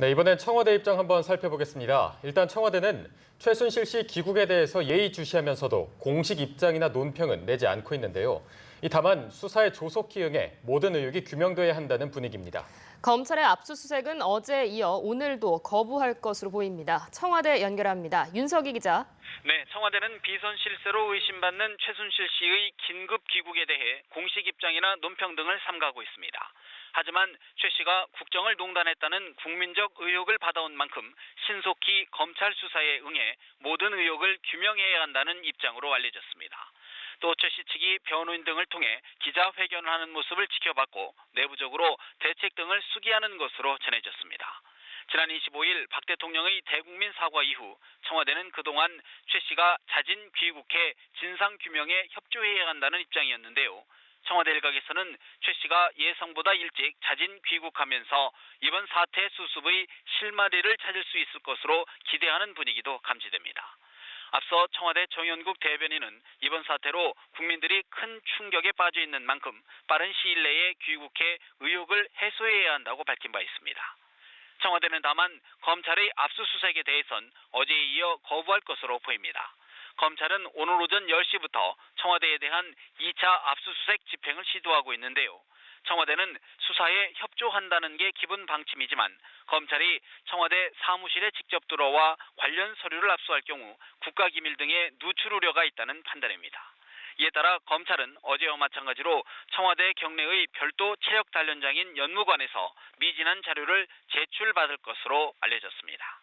네, 이번엔 청와대 입장 한번 살펴보겠습니다. 일단 청와대는 최순실 씨 귀국에 대해서 예의주시하면서도 공식 입장이나 논평은 내지 않고 있는데요. 다만 수사에 조속히 응해 모든 의혹이 규명돼야 한다는 분위기입니다. 검찰의 압수수색은 어제에 이어 오늘도 거부할 것으로 보입니다. 청와대 연결합니다. 윤석희 기자. 네, 청와대는 비선 실세로 의심받는 최순실 씨의 긴급 귀국에 대해 공식 입장이나 논평 등을 삼가고 있습니다. 하지만 최 씨가 국정을 농단했다는 국민적 의혹을 받아온 만큼 신속히 검찰 수사에 응해 모든 의혹을 규명해야 한다는 입장으로 알려졌습니다. 또 최 씨 측이 변호인 등을 통해 기자회견을 하는 모습을 지켜봤고 내부적으로 대책 등을 수기하는 것으로 전해졌습니다. 지난 25일 박 대통령의 대국민 사과 이후 청와대는 그동안 최 씨가 자진 귀국해 진상규명에 협조해야 한다는 입장이었는데요. 청와대 일각에서는 최 씨가 예상보다 일찍 자진 귀국하면서 이번 사태 수습의 실마리를 찾을 수 있을 것으로 기대하는 분위기도 감지됩니다. 앞서 청와대 정연국 대변인은 이번 사태로 국민들이 큰 충격에 빠져 있는 만큼 빠른 시일 내에 귀국해 의혹을 해소해야 한다고 밝힌 바 있습니다. 청와대는 다만 검찰의 압수수색에 대해선 어제에 이어 거부할 것으로 보입니다. 검찰은 오늘 오전 10시부터 청와대에 대한 2차 압수수색 집행을 시도하고 있는데요. 청와대는 수사에 협조한다는 게 기본 방침이지만 검찰이 청와대 사무실에 직접 들어와 관련 서류를 압수할 경우 국가기밀 등의 누출 우려가 있다는 판단입니다. 이에 따라 검찰은 어제와 마찬가지로 청와대 경내의 별도 체력 단련장인 연무관에서 미진한 자료를 제출받을 것으로 알려졌습니다.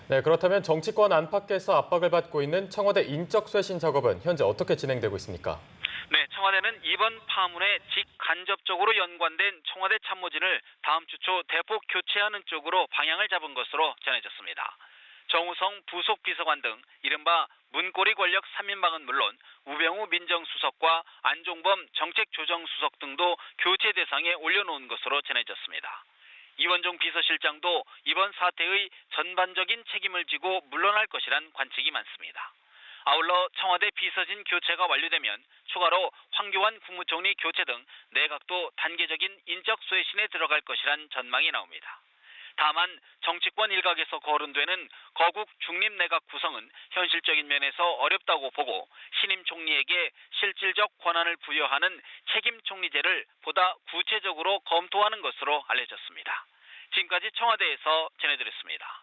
네, 그렇다면 정치권 안팎에서 압박을 받고 있는 청와대 인적 쇄신 작업은 현재 어떻게 진행되고 있습니까? 네, 청와대는 이번 파문에 직간접적으로 연관된 청와대 참모진을 다음 주 초 대폭 교체하는 쪽으로 방향을 잡은 것으로 전해졌습니다. 정우성 부속 비서관 등 이른바 문고리 권력 3인방은 물론 우병우 민정수석과 안종범 정책조정수석 등도 교체 대상에 올려놓은 것으로 전해졌습니다. 이원종 비서실장도 이번 사태의 전반적인 책임을 지고 물러날 것이란 관측이 많습니다. 아울러 청와대 비서진 교체가 완료되면 추가로 황교안 국무총리 교체 등 내각도 단계적인 인적 쇄신에 들어갈 것이란 전망이 나옵니다. 다만 정치권 일각에서 거론되는 거국 중립 내각 구성은 현실적인 면에서 어렵다고 보고 신임 총리에게 실질적 권한을 부여하는 책임 총리제를 보다 구체적으로 검토하는 것으로 알려졌습니다. 지금까지 청와대에서 전해드렸습니다.